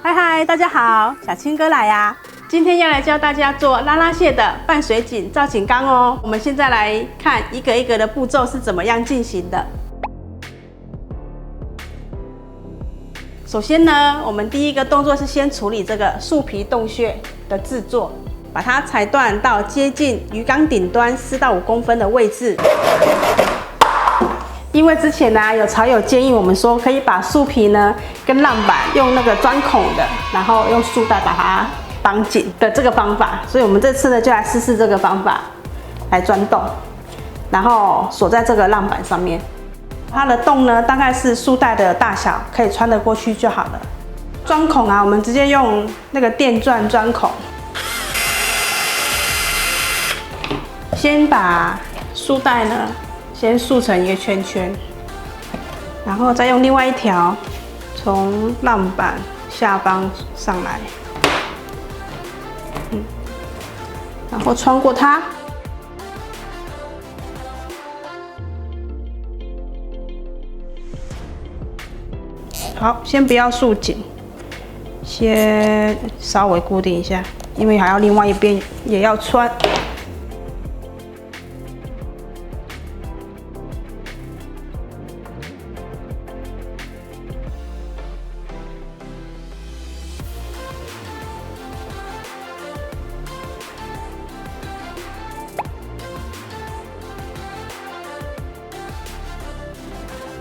嗨嗨，大家好，小青哥来呀！今天要来教大家做拉拉蟹的半水井造景缸哦。我们现在来看一个一个的步骤是怎么样进行的。首先呢，我们第一个动作是先处理这个树皮洞穴的制作，把它裁断到接近鱼缸顶端4到5公分的位置。因为之前呢，有草友建议我们说，可以把树皮呢跟浪板用那个钻孔的，然后用束带把它绑紧的这个方法，所以我们这次呢就来试试这个方法，来钻洞，然后锁在这个浪板上面。它的洞呢大概是束带的大小，可以穿得过去就好了。钻孔啊，我们直接用那个电钻钻孔，先把束带呢。先束成一个圈圈，然后再用另外一条从浪板下方上来，然后穿过它。好，先不要束紧，先稍微固定一下，因为还要另外一边也要穿。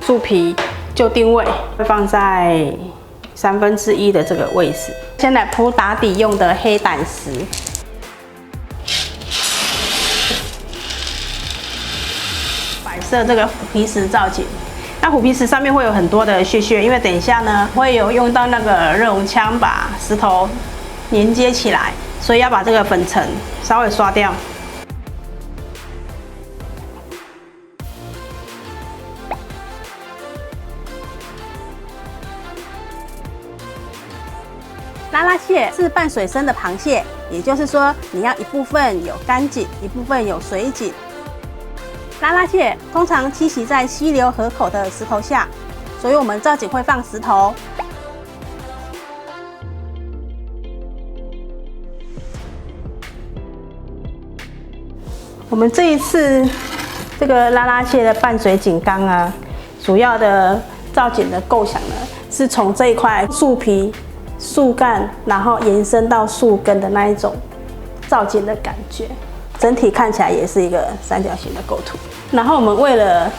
树皮就定位会放在1/3的这个位置。先来铺打底用的黑胆石，摆设这个虎皮石造景。那虎皮石上面会有很多的屑屑，因为等一下呢会有用到那个热熔枪把石头连接起来，所以要把这个粉尘稍微刷掉。拉拉蟹是半水生的螃蟹，也就是说，你要一部分有干井，一部分有水井。拉拉蟹通常栖息在溪流河口的石头下，所以我们造景会放石头。我们这一次这个拉拉蟹的半水井缸啊，主要的造景的构想呢，是从这一块树皮。树干，然后延伸到树根的那一种造景的感觉，整体看起来也是一个三角形的构图。然后我们为了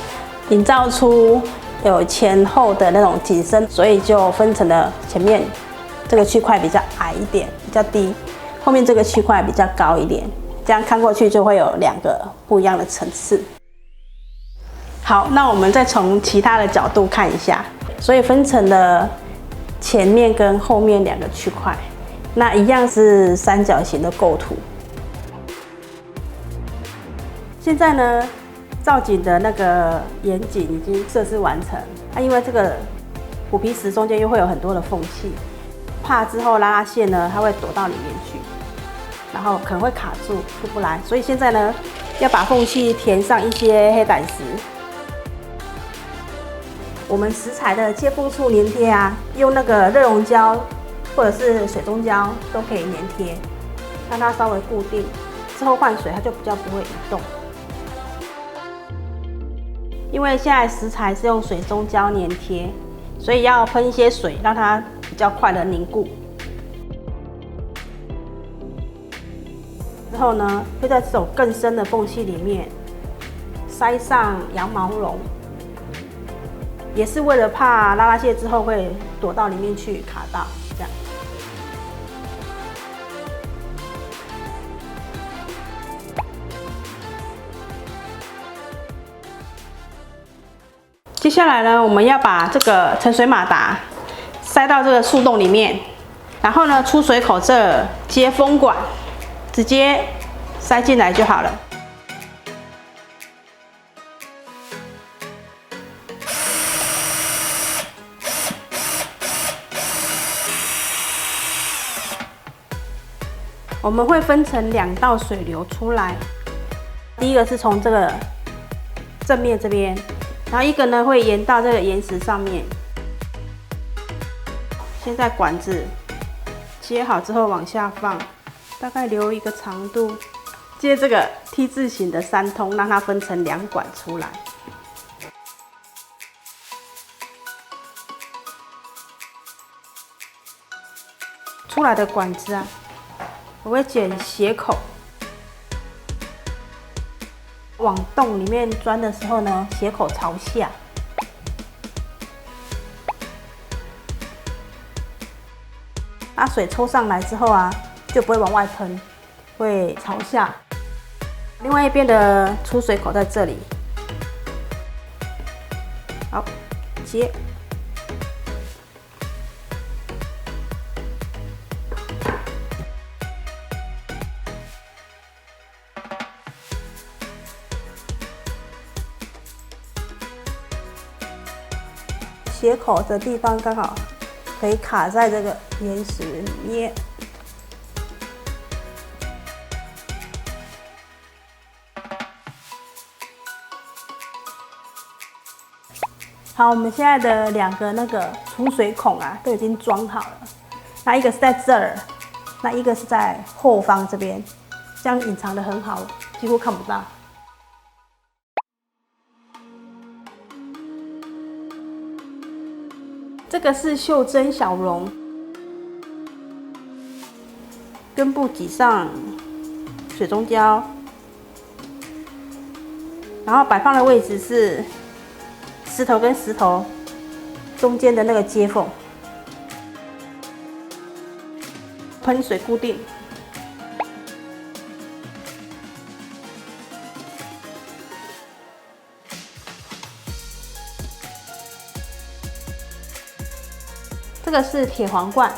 营造出有前后的那种景深，所以就分成了前面这个区块比较矮一点，比较低；后面这个区块比较高一点，这样看过去就会有2个不一样的层次。好，那我们再从其他的角度看一下，所以分成了。前面跟后面2个区块，那一样是三角形的构图。现在呢，造景的那个眼井已经设置完成。因为这个虎皮石中间又会有很多的缝隙，怕之后拉拉蟹呢，它会躲到里面去，然后可能会卡住出不来。所以现在呢，要把缝隙填上一些黑胆石。我们食材的接缝处粘贴啊，用那个热熔胶或者是水中胶都可以粘贴，让它稍微固定，之后换水它就比较不会移动。因为现在食材是用水中胶粘贴，所以要喷一些水，让它比较快的凝固。之后呢，会在这种更深的缝隙里面塞上羊毛绒。也是为了怕拉拉蟹之后会躲到里面去卡到，这样。接下来呢，我们要把这个沉水马达塞到这个树洞里面，然后呢，出水口这接风管，直接塞进来就好了。我们会分成2道水流出来，第一个是从这个正面这边，然后一个呢会沿到这个岩石上面。现在管子接好之后往下放，大概留一个长度，接这个 T 字形的3通，让它分成2管出来。出来的管子啊，我会剪斜口，往洞里面钻的时候呢，斜口朝下。把水抽上来之后啊，就不会往外喷，会朝下。另外一边的出水口在这里，好，接。斜口的地方刚好可以卡在这个岩石里面。好，我们现在的2个那个出水孔啊，都已经装好了。那一个是在这儿，那一个是在后方这边，这样隐藏得很好，几乎看不到。这个是袖珍小绒，根部挤上水中胶，然后摆放的位置是石头跟石头中间的那个接缝，喷水固定。这个是铁皇冠，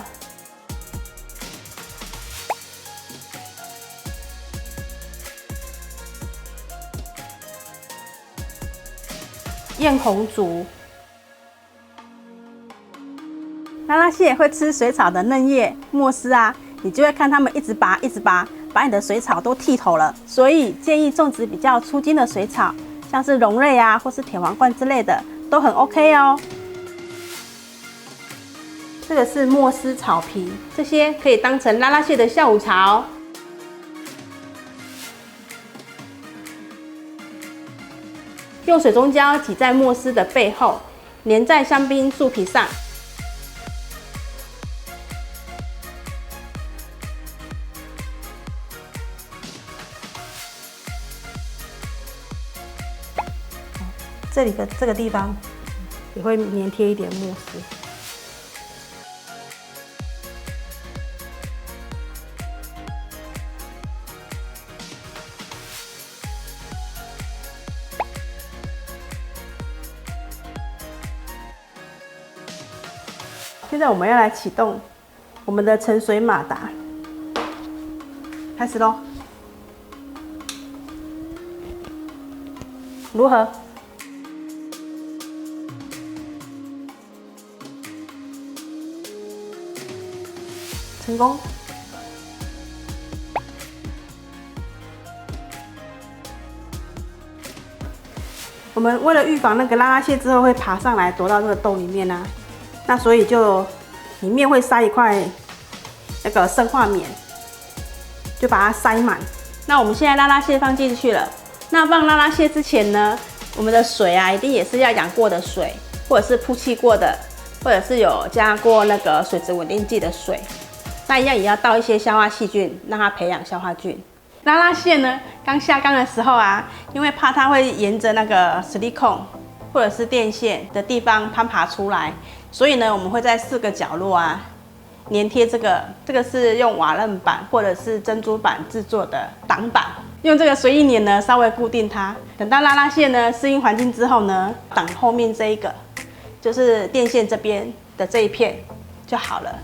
艳红竹。拉拉蟹会吃水草的嫩叶、末丝啊，你就会看它们一直拔，一直拔，把你的水草都剃头了。所以建议种植比较粗茎的水草，像是榕类啊，或是铁皇冠之类的，都很 OK 哦。这个是末丝草皮，这些可以当成拉拉蟹的下午茶哦。用水中胶挤在末丝的背后，粘在香槟树皮上。这里的这个地方也会粘贴一点末丝。现在我们要来启动我们的沉水马达，开始咯。如何？成功。我们为了预防那个拉拉蟹之后会爬上来躲到这个洞里面啊，那所以就里面会塞一块那个生化棉，就把它塞满。那我们现在拉拉蟹放进去了。那放拉拉蟹之前呢，我们的水啊，一定也是要养过的水，或者是曝气过的，或者是有加过那个水质稳定剂的水。那一样也要倒一些消化细菌，让它培养消化菌。拉拉蟹呢，刚下缸的时候啊，因为怕它会沿着那个矽利康或者是电线的地方攀爬出来，所以呢，我们会在4个角落啊粘贴这个是用瓦楞板或者是珍珠板制作的挡板，用这个随意粘呢稍微固定它。等到拉拉蟹呢适应环境之后呢，挡后面这一个就是电线这边的这一片就好了。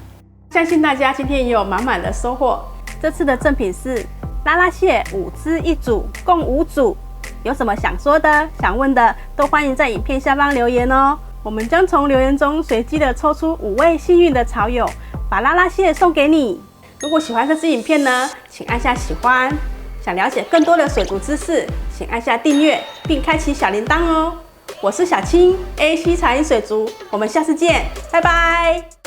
相信大家今天也有满满的收获。这次的赠品是拉拉蟹5只1组，共5组。有什么想说的、想问的，都欢迎在影片下方留言哦。我们将从留言中随机的抽出5位幸运的草友，把拉拉蟹送给你。如果喜欢这支影片呢，请按下喜欢。想了解更多的水族知识，请按下订阅并开启小铃铛哦。我是小青 ，AAC 茶饮水族，我们下次见，拜拜。